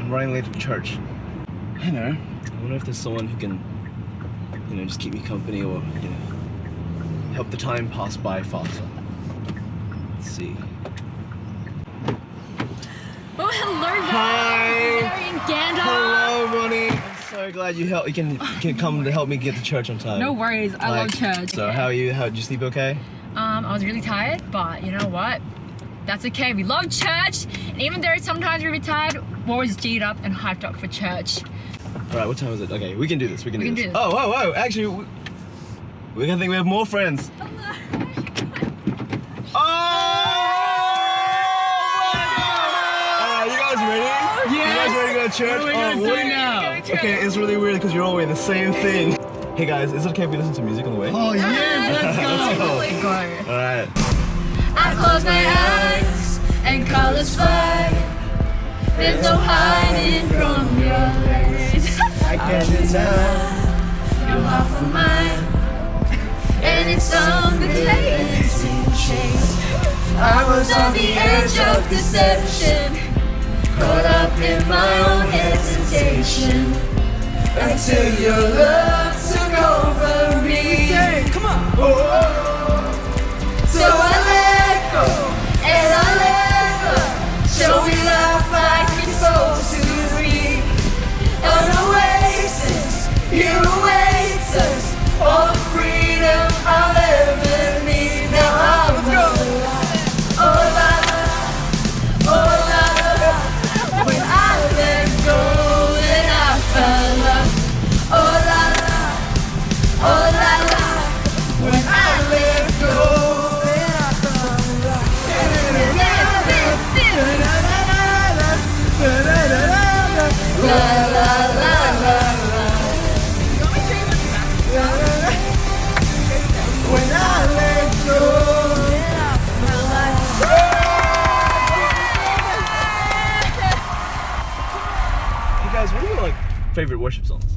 I'm running late to church. I know. I wonder if there's someone who can, just keep me company or, help the time pass by faster. Let's see. Oh, hello, Hi. Gander. Hello, Ronnie. I'm so glad you can come to help me get to church on time. No worries, I love church. So how are you? Did you sleep okay? I was really tired, but you know what? That's okay. We love church, and even though sometimes we're tired, we're always G'd up and hyped up for church. All right, what time is it? Okay, we can do this. We can do this. this. Oh, whoa! Actually, I think we have more friends. Church. What are we gonna do now? Okay, it's really weird because you're all wearing the same thing. Hey guys, is it okay if we listen to music on the way? Oh yes, let's go. Let's go. Alright. I close my eyes and colors fly. There's no hiding from your eyes. I can't deny Your heart for mine, and it's on the dancing chase. I was on the edge of deception, caught up in my own hesitation, until your love took over me. Come on. So I let go, and I let her show me love like it's supposed to be. An oasis, here awaits us, all the freedom I'll ever need. Now I'm alive. Oh la la, oh la la. When I let go, then I fell love. Oh la la, oh la la. When I let go, then I fell love. La la la la la. When I let go, then I feel like. Hey guys, what are your favorite worship songs?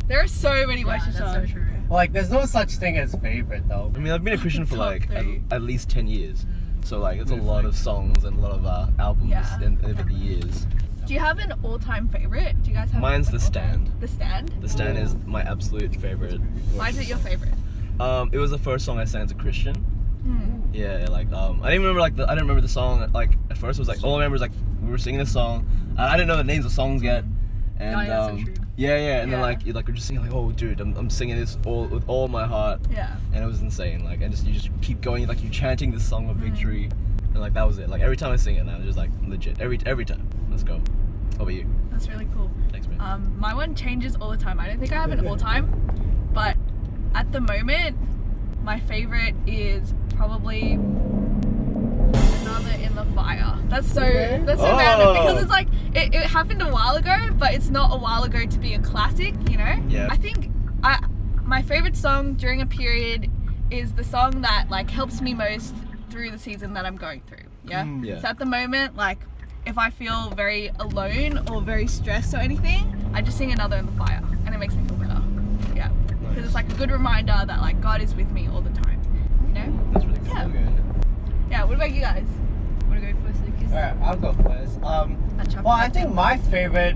There are so many worship songs. So Like, there's no such thing as favorite though. I mean, I've been a Christian for Top three. at least 10 years. So it's a lot of songs and a lot of albums over the years. Do you have an all-time favorite? Do you guys have? Mine's The all-time- Stand. The Stand. The Stand is my absolute favorite. Why is it your favorite? It was the first song I sang as a Christian. Yeah, I didn't remember I didn't remember the song at first. It was all I remember was we were singing this song. I didn't know the names of songs yet. And that's so true. and then we're just singing oh dude, I'm singing this with all my heart. Yeah. And it was insane. You just keep going, you're chanting this song of victory, and that was it. Every time I sing it now, it's just legit. Every time. Let's go. How about you? That's really cool. Thanks, man. My one changes all the time. I don't think I have an all-time, but at the moment, my favorite is probably Another in the Fire. That's so random because it's it happened a while ago, but it's not a while ago to be a classic, Yeah. I think my favorite song during a period is the song that helps me most through the season that I'm going through. Yeah. Yeah. So at the moment, if I feel very alone or very stressed or anything, I just sing Another in the Fire, and it makes me feel better. Yeah. Because it's a good reminder that God is with me all the time. That's really cool. Yeah. Okay. Yeah. What about you guys? Want to go first, Lucas? Alright, I'll go first. Well, I think my favorite,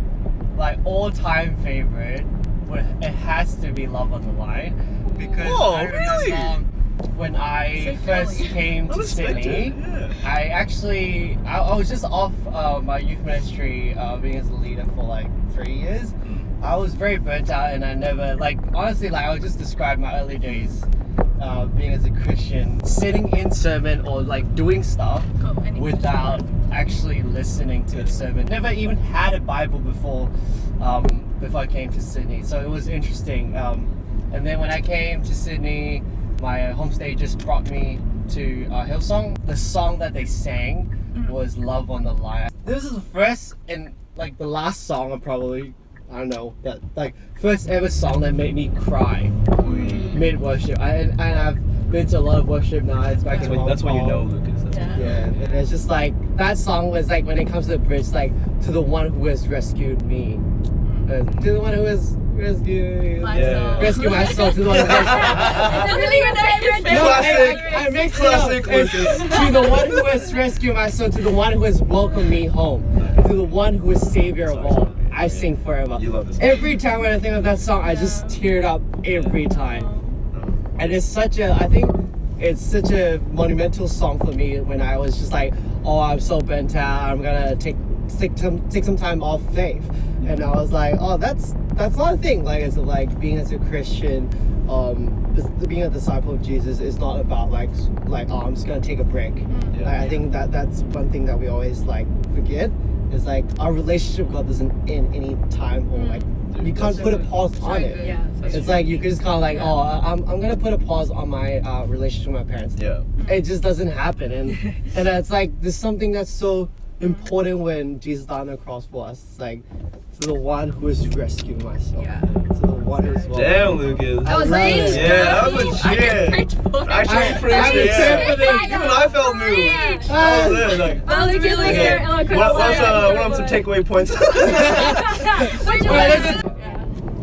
all-time favorite, it has to be Love on the Line, because I remember when I first came to Sydney, I was just off my youth ministry, being as a leader for 3 years. I was very burnt out, and I never, honestly, I would just describe my early days being as a Christian, sitting in sermon or doing stuff without actually listening to a sermon. Never even had a Bible before I came to Sydney, so it was interesting. And then when I came to Sydney, my homestay just brought me to Hillsong. The song that they sang was Love on the Line. This is the first and the last song I don't know, that first ever song that made me cry mid worship. And I've been to a lot of worship now. It's back in Hong Kong. That's when you know, Lucas. Yeah, and it's just that song was when it comes to the bridge, to the one who has rescued me, to the one who has Rescue Yeah. Rescue my soul to the one who I don't even know his favorite. I mixed it up. Classic It's Lucas. to the one who has rescued my soul, to the one who has welcomed me home, to the one who is savior of all. I sing forever. You love this song. Every time when I think of that song, I just teared up every time. And it's such a, I think it's such a monumental song for me when I was just like, oh, I'm so bent out, I'm gonna take some time off faith. And I was like, oh, that's not a thing. Like, it's like being as a Christian, being a disciple of Jesus is not about like oh, I'm just gonna take a break. Yeah. Like, I think that's one thing that we always like forget. Is like our relationship with God doesn't end any time, or like you can't put a pause on it. Yeah. It's like you can just kind of like, oh, I'm gonna put a pause on my relationship with my parents. Yeah. It just doesn't happen, and it's like there's something that's so important when Jesus died on the cross for us. It's like to the one who has rescued my soul. Yeah. To the one who's Damn, Lucas. That was love me. it. Yeah, that was I legit. can preach for it. Actually, preached I it, yeah. was Even I felt moved. That was it. Like, That was really okay. so eloquent. What are some takeaway points? What you want?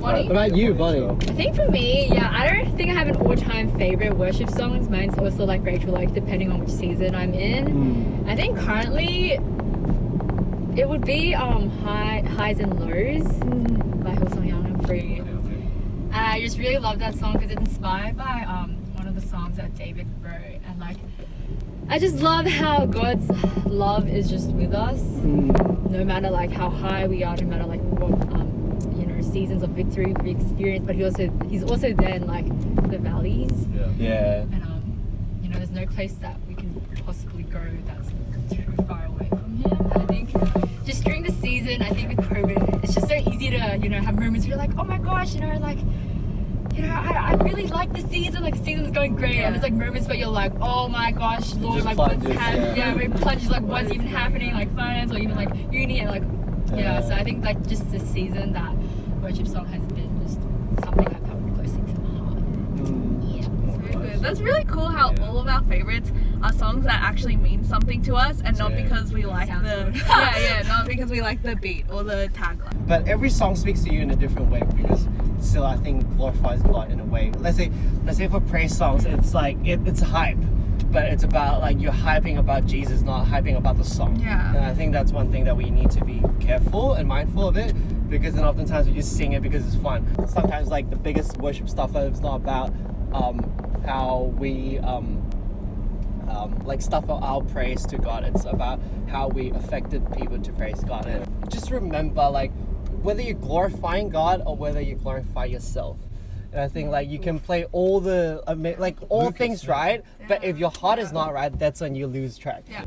What about you, Bonnie? I think for me, yeah, I don't think I have an all-time favorite worship songs. Mine's also like Rachel, like depending on which season I'm in. I think currently it would be Highs and Lows by Hillsong Young and Free. I just really love that song because it's inspired by one of the songs that David wrote, and like I just love how God's love is just with us, no matter like how high we are, no matter like what seasons of victory we experience, but he's also there in like the valleys, Yeah. and there's no place that we can possibly go that's too far away from him. And I think just during the season, I think with COVID, it's just so easy to have moments where you're like, oh my gosh, I really like the season, like the season's going great, and there's like moments where you're like, oh my gosh, Lord, just like plunges, what's happening? It plunges, like what's even happening, like finance or even like uni, and like so I think like just this season that worship song has been just something that felt closely to my heart. Good. That's really cool how all of our favorites are songs that actually mean something to us, and not because we like the not because we like the beat or the tagline. But every song speaks to you in a different way, because still I think glorifies God in a way. Let's say for praise songs, it's like it's hype, but it's about like you're hyping about Jesus, not hyping about the song. Yeah. And I think that's one thing that we need to be careful and mindful of it, because then oftentimes we just sing it because it's fun. Sometimes like the biggest worship stuff is not about how we like stuff our praise to God. It's about how we affected people to praise God. And just remember, like, whether you're glorifying God or whether you glorify yourself. And I think like you can play all the things right, but if your heart is not right, that's when you lose track. Yeah.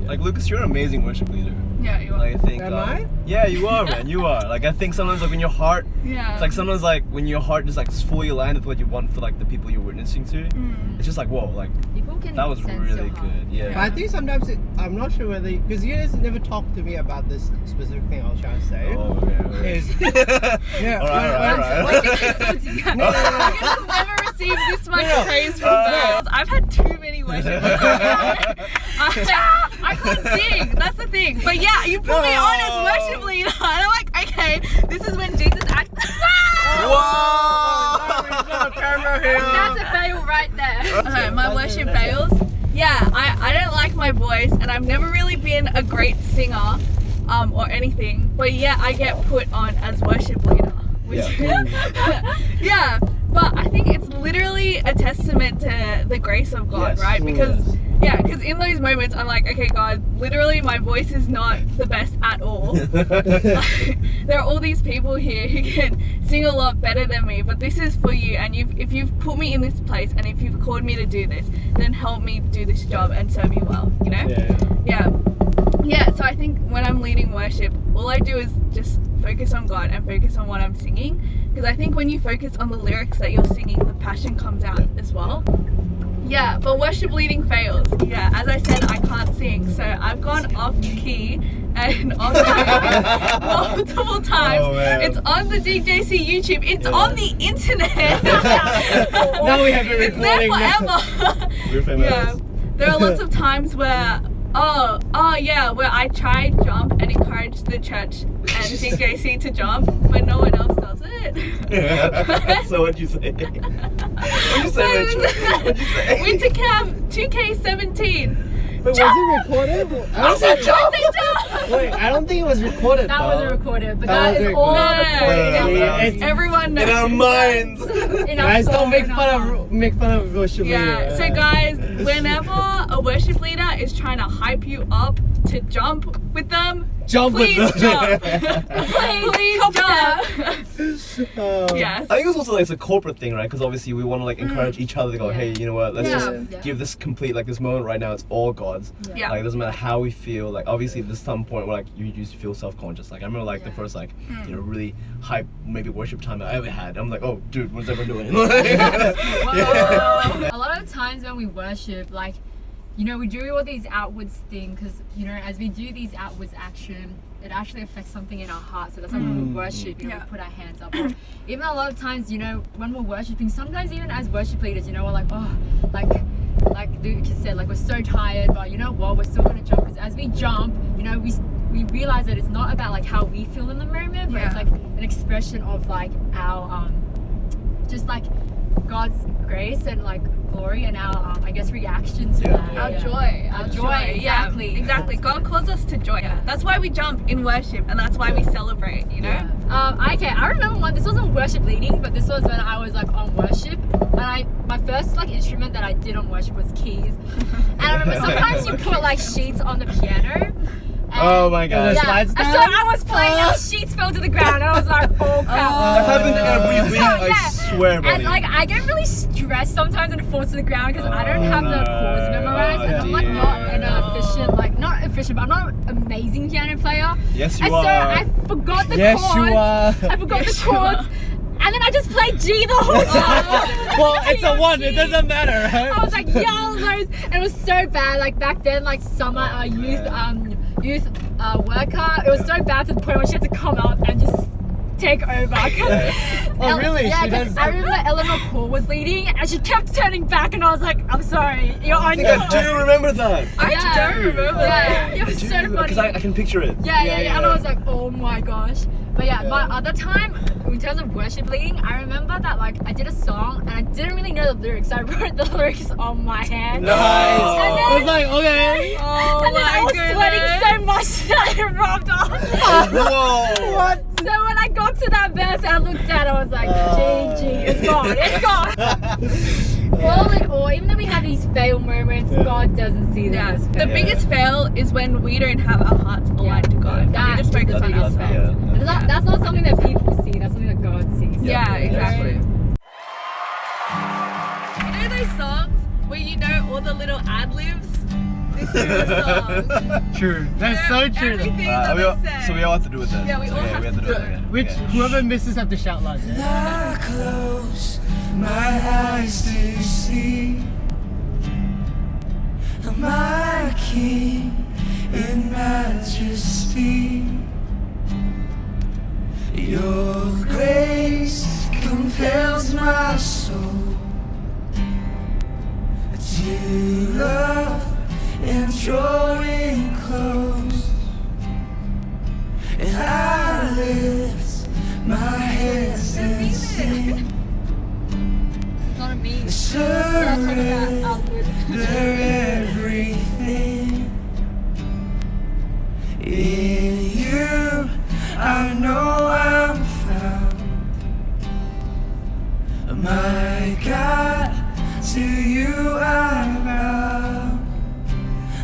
Like, Lucas, you're an amazing worship leader. Yeah, you are. Like, I think. Am I? Yeah, you are, man. You are. Like, I think sometimes like when your heart, Yeah. it's like sometimes like when your heart just like fully aligned with what you want for like the people you're witnessing to. It's just like, whoa, like People can that was sense really your heart. good. Yeah. But I think sometimes I'm not sure whether, because you guys never talked to me about this specific thing I was trying to say. Oh, okay. Is yeah. All right. You guys never received this much praise from girls. I've had too many worship leaders. I can't sing. That's the thing. But yeah, you put me on as worship leader, and I'm like, okay, this is when Jesus acts. Whoa! That's a fail right there. Okay, my worship fails. Yeah, I don't like my voice, and I've never really been a great singer, or anything. But yeah, I get put on as worship leader. Which yeah, but I think it's literally a testament to the grace of God, Yes. right? Because in those moments I'm like, okay, God, literally my voice is not the best at all. There are all these people here who can sing a lot better than me, but this is for you, and if you've put me in this place, and if you've called me to do this, then help me do this job and serve you well, you know? Yeah, so I think when I'm leading worship, all I do is just focus on God and focus on what I'm singing, because I think when you focus on the lyrics that you're singing, the passion comes out as well. Yeah, but worship leading fails. Yeah, as I said, I can't sing, so I've gone off key and off multiple times. Oh, man. It's on the DIGJC YouTube. It's on the internet. Now we have it It's there recording. forever. We're famous. Yeah, there are lots of times where Oh yeah, where I tried jump and encouraged the church and DIGJC to jump, but no one else does it. So what'd you say? What'd you say, Rachel? What'd you say? Winter camp 2K17. Wait, was it recorded? I said jump! Wait, I don't think it was recorded. That though. wasn't recorded, but That that is wasn't all recorded. recorded. Yeah. It's- Everyone knows. In our minds. In our Guys, don't song, make in our fun heart. of worship leader. Yeah, so guys, whenever a worship leader is trying to hype you up to jump with them, Jump please with them. jump. Please jump. Yes. I think it's also like it's a corporate thing, right? Because obviously we want to like encourage each other to go, hey, you know what? Let's Yeah. just Yeah. give this complete like this moment right now. It's all God's. Yeah. Like it doesn't matter how we feel. Like obviously there's some point where like you just feel self-conscious. Like I remember like the first like really hype maybe worship time that I ever had. I'm like, oh dude, what's everyone doing? A lot of times when we worship, like, you know, we do all these outwards things because, you know, as we do these outwards action, it actually affects something in our heart. So that's why when we worship, you know, Yeah. we put our hands up. Or even a lot of times, you know, when we're worshiping, sometimes even as worship leaders, you know, we're like, oh, like Luke said, like we're so tired, but you know what, we're still gonna jump because as we jump, you know, we realize that it's not about like how we feel in the moment, but it's like an expression of like our just like God's grace and like glory and our I guess reaction to that. Our Yeah. joy. Our joy, exactly. Yeah, exactly. God calls us to joy. That's why we jump in worship and that's why we celebrate, you know? Okay, I remember one. This wasn't worship leading, but this was when I was like on worship, and my first like instrument that I did on worship was keys. And I remember sometimes you put like sheets on the piano. Oh my god. Yeah. Yeah, Slides and so down? I was playing, and sheets fell to the ground, and I was like, oh crap. That happened every week, So, yeah. I swear, buddy. And like I get really stressed sometimes when it falls to the ground because I don't have the chords memorized, and I'm like not an efficient, like not efficient, but I'm not an amazing piano player. Yes, you And are. so I forgot the Yes, chords. you are. I forgot the chords, and then I just played G the whole time. Well, it's a one. It doesn't matter, right? I was like yelling those, and it was so bad. Like back then, like summer youth worker, it was so bad to the point where she had to come up and just take over. Oh, really? Yeah, She because does- I remember Eleanor Paul was leading, and she kept turning back, and I was like, I'm sorry, you're on I think your I do remember that. I don't remember Yeah, it was so funny. Because I can picture it. Yeah, and I was like, oh my gosh. But yeah, my other time, in terms of worship leading, I remember that like I did a song and I didn't really know the lyrics. I wrote the lyrics on my hand. Nice. And then- I was like, okay. Oh and then I was sweating so much that it rubbed off. Whoa. What? So when I got to that verse, I looked at it, I was like, GG, it's gone, it's gone. All in all, even though we have these fail moments, God doesn't see them Yeah, as the fail. biggest fail is when we don't have our hearts aligned to God. That We just is focus the on biggest ourselves. fail. That's not something that people see, that's something that God sees. Yeah, exactly. Yeah. You know those songs where you know all the little ad-libs? This is the song. True. That's so true. Everything that they say. So we all have to do it then. Yeah, we all have to do it. Okay. Which whoever misses have to shout loud. I close my eyes to see my King in majesty. Your grace compels my soul to love and drawing close. And I lift my hands and sing, It's not a meme. surrender everything. In you, I know I'm found. My God, to you I bow.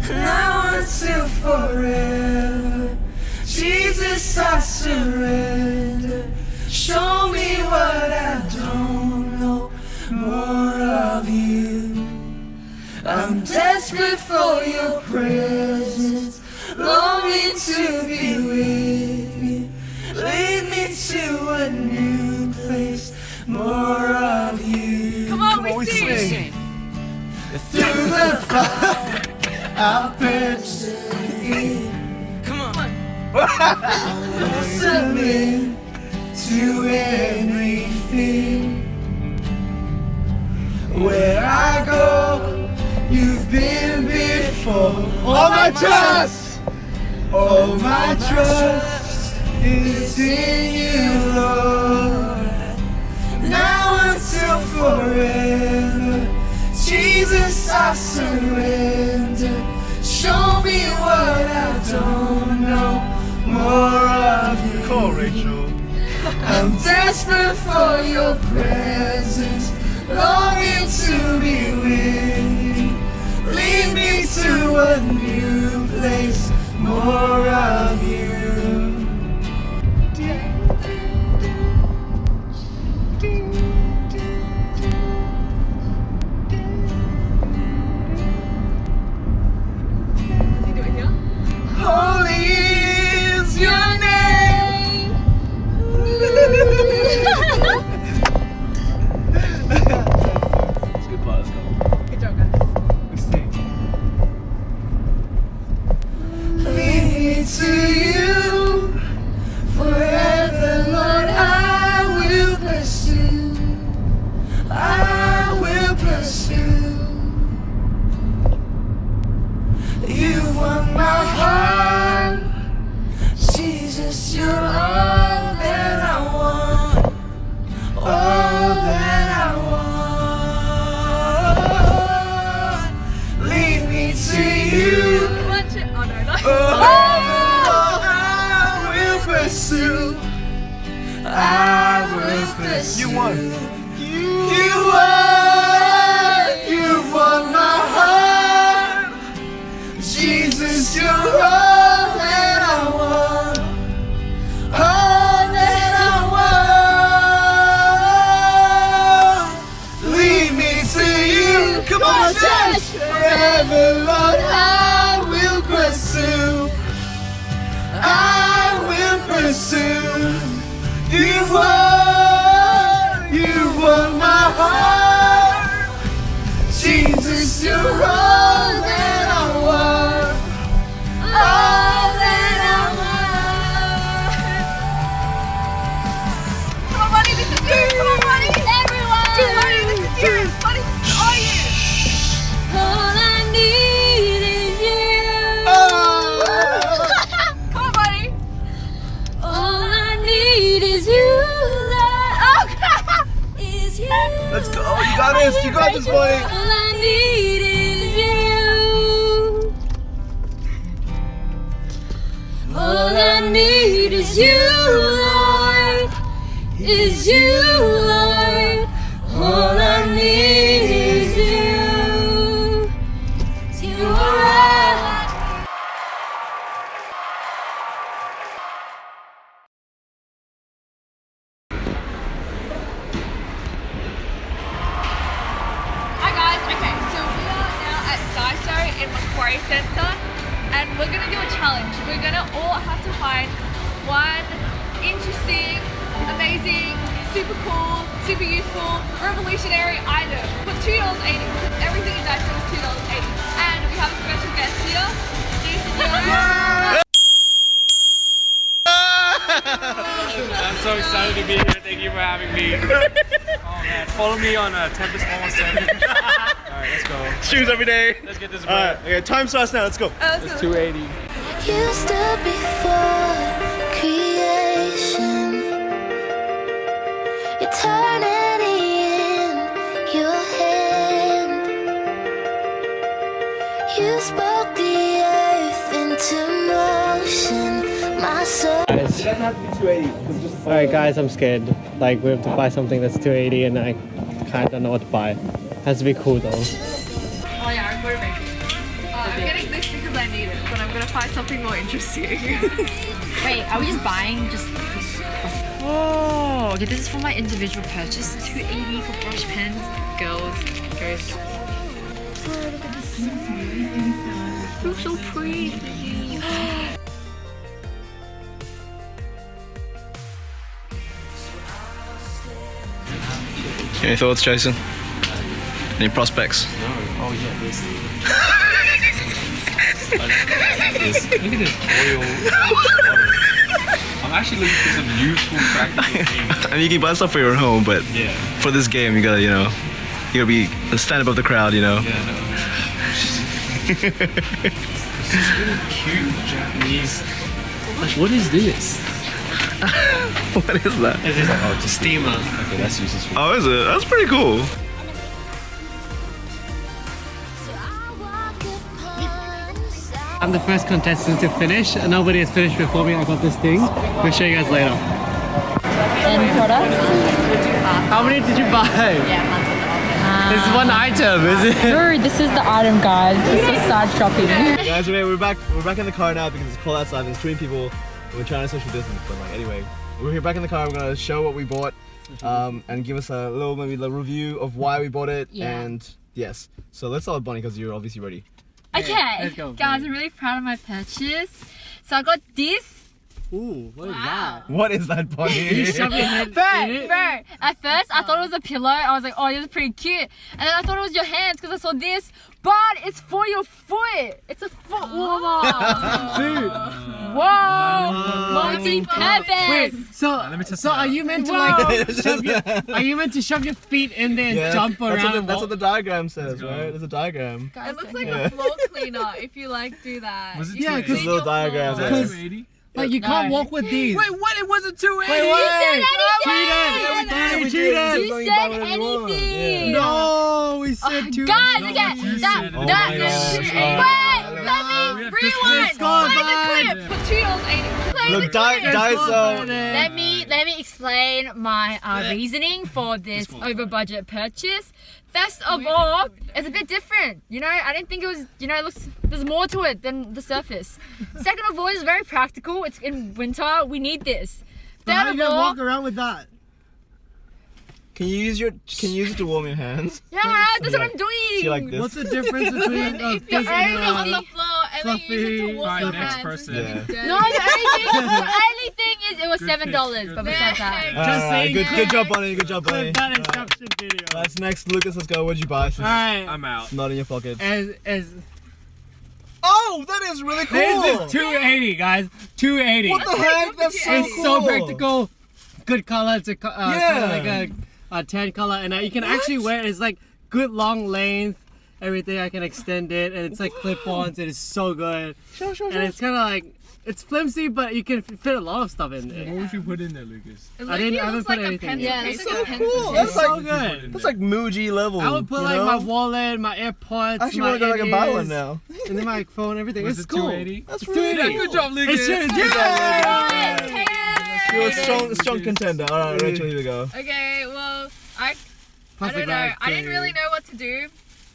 Now until forever, Jesus, I surrender. Show me what I don't know, more of you. I'm desperate for your presence, longing to be with you. Lead me to a new place, more of you. Come on, we sing. Through the fire, I'll persevere. Come on. I'll submit to everything. Where I go, you've been before. for all my trust. All my trust is in you, Lord. Now until forever, Jesus, I surrender. Show me what I don't know, more of you. Call Rachel. I'm desperate for your presence, longing to be with you. Lead me to a new place, more of you. Holy is your name. It's a good part. Let's go. Good job, guys. Lead me to you forever, Lord. I will pursue. I will pursue. You won my heart, Jesus. You're all that I want, all that I want. Lead me to you. Watch it. Oh no, no. I will pursue. I will pursue. You won. You won my heart. Jesus, you're all that I want. All that I want. Lead me to you. Come on, church. Forever, Lord, I will pursue. I will pursue. You won my heart. Jesus, you're all that I want. All that I want. Come on, buddy, this is you. Come on, buddy. Everyone! Come on, buddy, this is you. Buddy, this is all you. All I need is you. Come on, buddy. All I need is you, Lord. Oh, God. Is you. Let's go. You got this. You got this, boy. All I need is you. All I need is you, Lord. Is you, Lord. All I need is you. You are. Hi guys, okay, so we are now at DIGJC in Macquarie Centre and we're going to do a challenge. We're going to all have to find one interesting, amazing, super cool, super useful, revolutionary item for $2.80. Everything in DIGJC is $2.80. And we have a special guest here. I'm so excited to be here. Thank you for having me. Oh man, follow me on Tempest 117. Alright, let's go. Shoes every day. Let's get this Alright, bread. okay, time starts now. Let's go. It's 280. You stood before creation, eternity in your hand. You spoke the earth into motion, my soul. It doesn't have to be 280. Alright, guys, I'm scared. Like, we have to buy something that's 280 and I kind of don't know what to buy. Has to be cool though. Oh yeah, I'm motivated. I'm getting this because I need it, but I'm going to find something more interesting. Wait, are we just buying just? Oh, okay. This is for my individual purchase. $2.80 for brush pens, girls. Oh, look at this. Looks so pretty. Any thoughts, Jason? Any prospects? No. Oh yeah, this. Look at this oil. I'm actually looking for some useful practical things. I mean, you can buy stuff for your home, but Yeah. for this game, you gotta, you gotta stand above the crowd, Yeah, no. really cute Japanese. Like, what is this? What is that? Is this a steamer? Okay, that's useless. Oh, is it? That's pretty cool. I'm the first contestant to finish. Nobody has finished before me. I got this thing. We'll show you guys later. End products. How many did you buy? This is one item, is it? No, this is the item, guys. This was sad shopping. Guys, we're back in the car now because it's cold outside. There's too many people. We're trying to social distance, but like anyway, we're here back in the car. We're gonna show what we bought, and give us a little maybe the review of why we bought it. Yeah. And yes, so let's start with Bonnie because you're obviously ready. Okay, let's go, guys, I'm really proud of my purchase. So I got this. Ooh, what is that? What is that, Bonnie? You shove your head Bro, in it? at first I thought it was a pillow. I was like, oh, this is pretty cute. And then I thought it was your hands because I saw this, but it's for your foot. It's a foot warmer. Dude. Whoa, multi-purpose. Wait, so are you meant to like are you meant to shove your feet in there and jump around? That's what the diagram says, right? There's a diagram. It looks like a floor cleaner if you like do that. Was it You can Yeah, 'cause clean little your floor. diagrams, Is yeah. that 280? Like you can't walk with these. Wait, what? It wasn't 280. Wait, You what? said We anything. cheated. You said anything. No, we said two. Guys, Not okay, what you that said. Oh my that's gosh. wait, Oh, let me we have rewind. Let's go, Play the bud. clip. For $2.80. Play Look, the clip. Daiso. Let me explain my reasoning for this over budget purchase. First of all, it's a bit different. You know, I didn't think it was. You know, it looks there's more to it than the surface. Second of all, it's very practical. It's in winter. We need this. How are Third you of gonna all, walk around with that? Can you use it to warm your hands? yeah, that's what I'm doing. Do you like this? What's the difference between If this you're only on and the floor and then you use it to fluffy. wash Right, your next hands. person. Yeah. It's dirty. No, the only thing is it was $7, but besides that. Just saying. Good job, Bonnie. Good job, Bonnie. that instruction video? That's next, Lucas. Let's go. What'd you buy? Alright. I'm out. Not in your pocket. As Oh, that is really cool. this is 280, guys. 280. What the heck? That's so It's cool. so practical. Good color. It's a kind Yeah. of like a tan color, and you can actually wear it. It's like good long length. Everything I can extend it, and it's like clip-ons. It is so good. And it's kind of like it's flimsy, but you can fit a lot of stuff in there. What would you put in there, Lucas? It I didn't- I haven't looks put like a anything. pencil Yeah, case. it's Like so a pencil cool. case. That's so like good. That's like Muji level. I would put you like know? my wallet, my AirPods, I actually my want to go like a buy one ears, now. and then my phone, everything. Was It's it cool. 280? That's It's really 280. Good job, Lucas. It's just, You're a strong contender. All right, Rachel, here we go. Okay, well, I Plastic don't know. bag, I didn't please. really know what to do.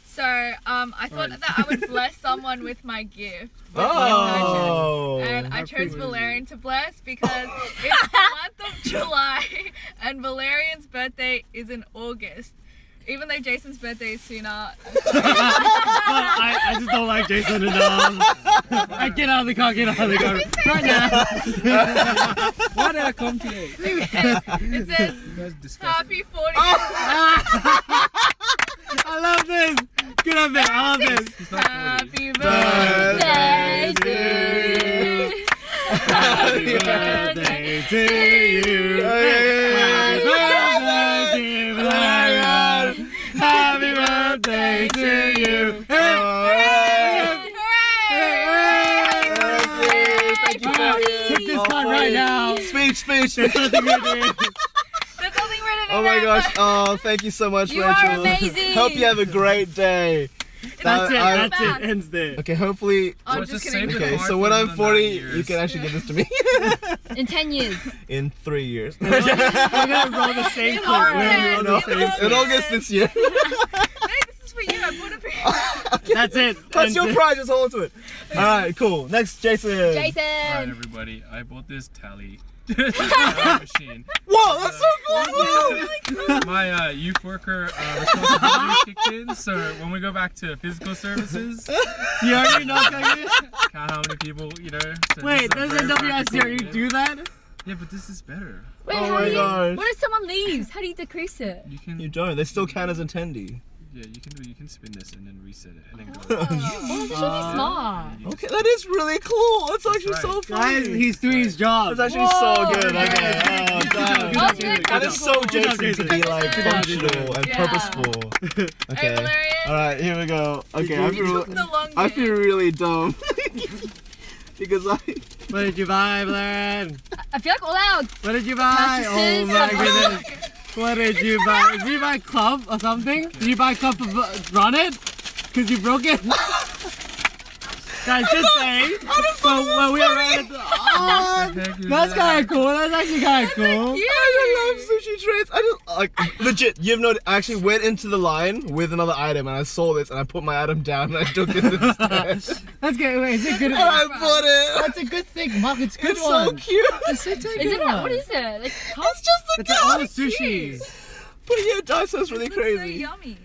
So I thought that I would bless someone with my gift. With my Oh. purchase. And I chose pretty. Valerian to bless because it's the month of July and Valerian's birthday is in August. Even though Jason's birthday is sooner. I just don't like Jason enough. Get out of the car, right now. Why did I come today? It says, You guys disgusting. happy 40th. I love this. Good on it. I love this. He's not 40. Happy birthday to you. Happy birthday to you. Happy birthday, dear Valerian. Happy birthday to you. Thank you for Take this card right now. Speech. There's nothing we do. There's nothing written in Oh my there, gosh. but Oh, thank you so much, You are Rachel. amazing. Hope you have a great day. That's it. I- That's it. Ends there. Okay, hopefully. I'm So just just kidding. save the Okay, card so for when I'm another 40, 9 years. you can actually give this to me In 10 years. in 3 years. We're gonna roll the same clip. We're gonna roll the same In August this year. Hey, this is for you. I bought it for you. That's it. That's your Ends prize. Just hold on to it. All right, cool. Next, Jason. Alright, Jason. everybody. I bought this tally machine. Whoa, that's so cool. My youth worker responsibilities kicked in, so when we go back to physical services, there. You already know. count how many people, you know. So Wait, this is a doesn't very WSCRE practical do that? Yeah, but this is better. Wait, Oh how my do you, gosh. what if someone leaves? How do you decrease it? You can, You don't. They still count as attendee. yeah, you can spin this and then reset it and then go. Oh, this should be smart. Okay, that is really cool. That's actually right. so funny. Guys, he's doing his job. That's actually so good. Yeah. Okay. Oh, Good damn. job, That was very That is so practical. Jason to be like Good job, functional and Yeah. purposeful. Hey, Okay. Valerian. Alright, here we go. Okay, I You feel, took the longest. I feel really dumb. Because What did you buy, Valerian? I feel like all our What did you buy? Oh Purchases. my goodness. What did you buy? Did you buy club or something? Did you buy club to run it? Because you broke it? Guys, just saying. Well, we are at the... Oh, that's kind of cool. That's actually kind of cool. I love sushi trays. I just like legit. You have no. I actually went into the line with another item and I saw this and I put my item down and I took it instead. That's good. Wait, is it good? And I bought it. That's a good thing, Mark. It's a good It's one. so cute. It's such a Is good it one. what is it? Like It's just the It's all the galaxy. sushi. But yeah, Daiso's really Looks so crazy. yummy.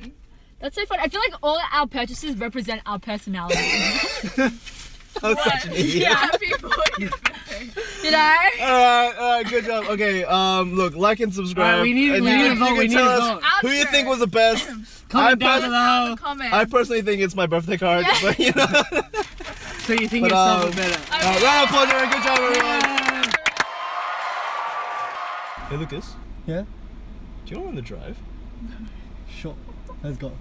that's so fun. I feel like all our purchases represent our personalities. I'm such an idiot. Yeah, happy 40th birthday. Did I? Alright, good job. Okay, look, like and subscribe. Alright, we need and to you vote, can we need tell to us vote. who you think was the best. Comment down pers- below. Comment. I personally think it's my birthday card, but you know. So you think But, yourself um, are better? Round of applause, everyone. Good job, everyone. Hey, Lucas. Yeah? Do you want to run the drive? Sure. Let's go.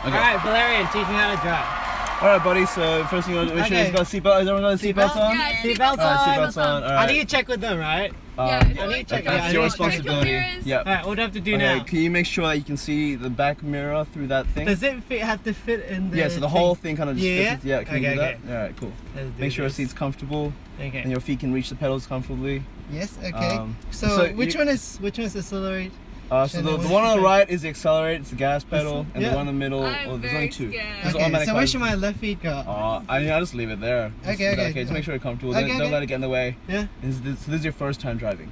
Okay. Alright, Valerian, teach me how to drive. Alright, buddy. So first thing you want to make sure Okay. is got a seatbelt. Is everyone got a seatbelt on? Yeah, Seatbelts Alright, on. seatbelts on. I Alright. need to check with them, right? Yeah, Um, it's I need to check. that's Yeah, your I need to check. responsibility. mirrors. Yep. Alright, what do I have to do Okay, now? can you make sure that you can see the back mirror through that thing? Does it have to fit in the Yeah, so the whole thing kind of just Yeah? fits. Yeah, can you Okay, do that? okay. Alright, cool. Let's do Make sure your this. seat's comfortable Okay. and your feet can reach the pedals comfortably. Yes, okay. so so you- which one is accelerate? So And the then one on the which- right is the accelerate, it's the gas pedal, and yeah. the one in the middle, I'm there's very only two. scared. There's Okay, automatic so where buttons. should my left feet go? I just leave it there. Just- Okay, okay. Just make sure you're comfortable. Okay, Don't okay. let it get in the way. Yeah, So this is your first time driving.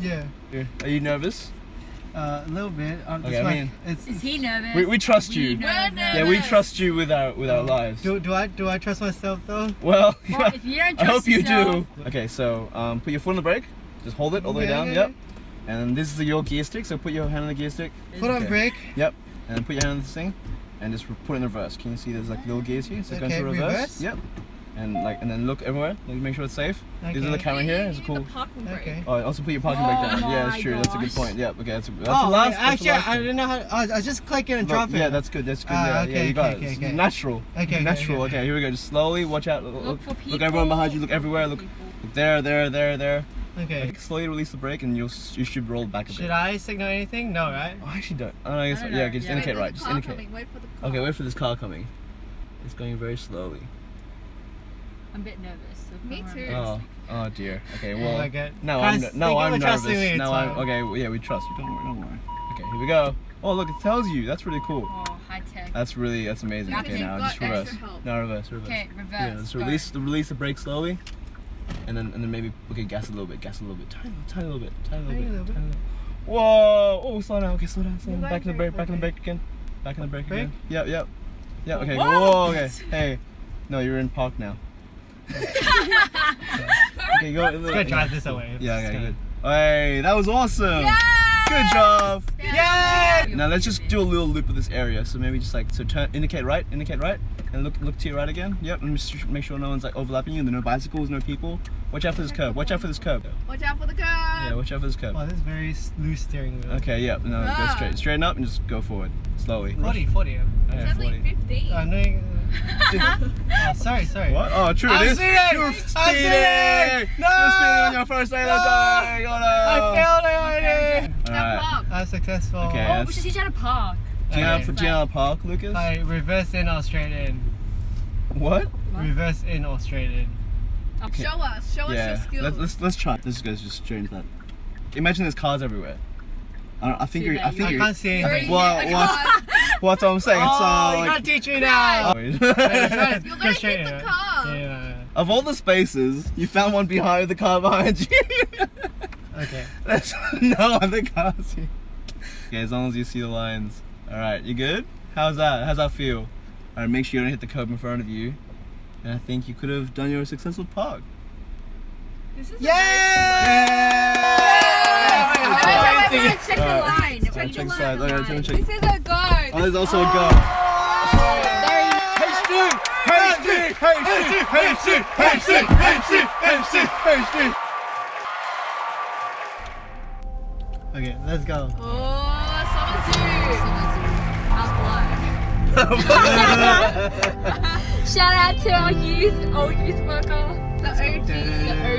yeah. Are you nervous? A little bit. Okay, I mean- it's, Is he nervous? We trust you. know We're that. Yeah, we trust you with our lives. do I trust myself though? Well, Well, if you don't I hope trust you yourself, do. Okay, so put your foot on the brake. Just hold it all the way Okay, down. okay. Yep. And this is your gear stick. So put your hand on the gear stick. Foot on Okay. brake. Yep. And then put your hand on this thing, and just put it in reverse. Can you see there's like little gears here? So go Okay, into reverse. reverse. Yep. And then look everywhere. Like make sure it's safe. These are the Okay. camera here. It's cool. The parking brake. Okay. Oh, also put your parking brake down. Yeah, that's my true. That's a good gosh. point. Yep. Okay, that's the Oh, last. wait, That's the actually, last I one. didn't know how. I was just clicking and Look, dropping. yeah, that's good. That's good. Ah, Yeah, okay, yeah, you got okay, it. okay. It's natural. Okay, Natural. okay. Okay, here we go. Just slowly watch out. Look for Look everyone behind you. Look everywhere. Look there. Okay. Slowly release the brake, and you should roll back a bit. Should I signal anything? No, right? Oh, I actually don't. Oh, I guess, I don't yeah, know. okay, just Yeah. indicate Wait, right. there's Just a car indicate. coming. Wait for the car. Okay, wait for this car coming. It's going very slowly. I'm a bit nervous. So Me come too. around. Oh dear. Okay, Oh well. my God. Now Guys, I'm thank you for nervous. trusting me, Now it's I'm fine. okay. Well, yeah, we trust you. Don't worry. Don't worry. Okay, here we go. Oh, look, it tells you. That's really cool. Oh, high tech. That's amazing. Yeah, Okay, you've now got just reverse. extra help. No, reverse. Okay, reverse. Yeah, just go. release the brake slowly, and then maybe gas a little bit, tiny little bit. Whoa! Oh, slow down. Okay, slow down. Back in the brake again. Back in the brake again. Yep. Yeah. Okay. Whoa. Okay. Hey, no, you're in park now. Okay, go. I'm gonna drive this away. Yeah. Just Okay. gonna- Good. Hey, that was awesome. Good job. Now let's just do a little loop of this area. So maybe just like indicate right, and look to your right again. Yep, and just make sure no one's like overlapping you. There are no bicycles, no people. Watch out for this curb. Watch out for the curb. Yeah, watch out for this curb. Oh, this is very loose steering wheel. Okay, yep. No, go Ah. straighten up and just go forward slowly. 40. Okay, It's only 40. 15. I'm doing. Oh, sorry. What? Oh, true. I'm it is. speeding! You're I'm speeding! speeding! No! You're speeding on your first day of the day. I failed already. Alright. Park. I'm successful. Okay. Oh, that's- we should teach you how to park. Do you Okay. know park, Lucas? I reverse in or straight in. What? Reverse in or straight in. Show us your Yeah. skills. Let's try. This guy's just change that. Imagine there's cars everywhere. I think See you're. that? I think I you're. can't see anything. What? What's what I'm saying? It's Oh, you like. gotta teach me now. You're gonna Go straight hit in. the car. Yeah. Of all the spaces, you found one behind the car behind you. Okay. There's no other cars here. Okay, as long as you see the lines. Alright, you good? How's that feel? Alright, make sure you don't hit the curb in front of you. And I think you could have done your successful park. This is Wait, check the Alright. line. Check the side. Okay, check. This is a go. Oh, there's also a go. Okay, let's go. Oh, someone's you. How's life? Shout out to our old youth worker. The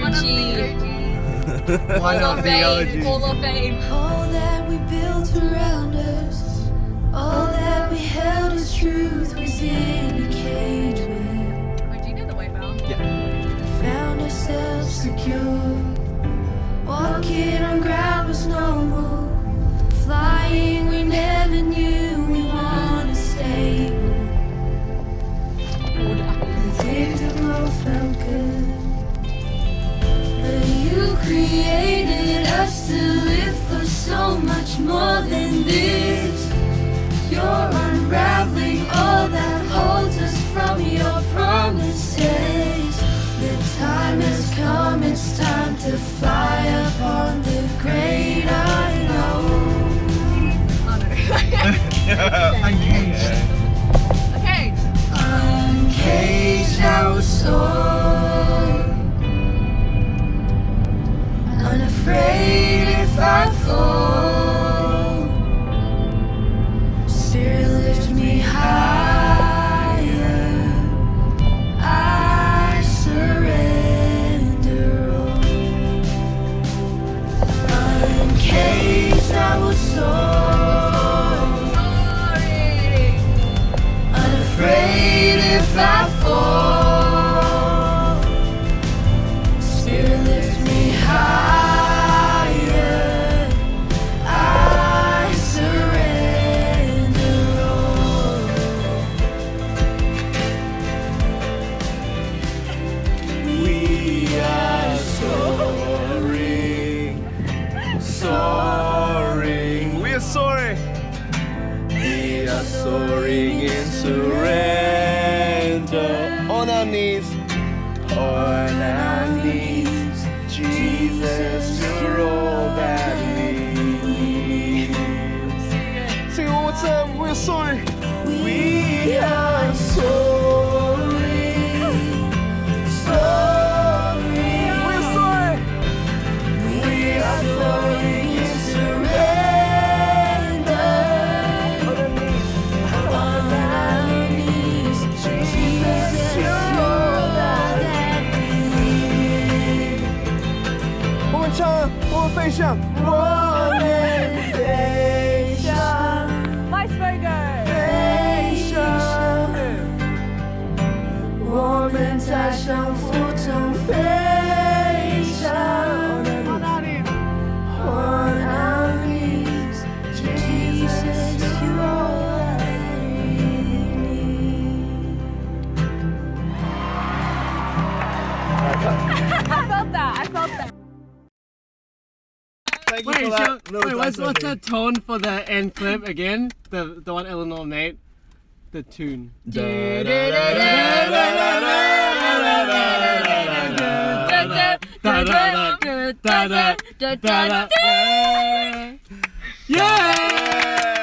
OG. One of the OGs. Hall of Fame. All that we built around us, all that we held as truth was in a cage where Wait, do you know the way, Val? found ourselves secure. Walking on ground was normal. Flying we never knew we wanted stable. Predictable felt good. But you created us to live for so much more than this. You're unraveling all that holds us from your promises. The time has come, it's time to fly upon the great unknown. Okay. Uncaged our soul, unafraid if I fall. Spirit lift me higher, I surrender all. Uncaged our soul, unafraid if I fall. Spirit lift me higher, I surrender all. We are soaring, soaring. We are sorry. We are Soaring in surrender. On our knees. On our knees. Jesus, you're all that we need. Sing it one more time. We're sorry. We are soaring, soaring. We're sorry. We are soaring in surrender. On our knees, Jesus, you're all that we need. One more time. One more face down. Nice Virgo. 我们在上浮中飞翔。On our knees, Jesus, you're all that we need. I felt that. Thank you Wait, for that. what's the tone for the end clip again? The one Eleanor made? The tune. Yeah!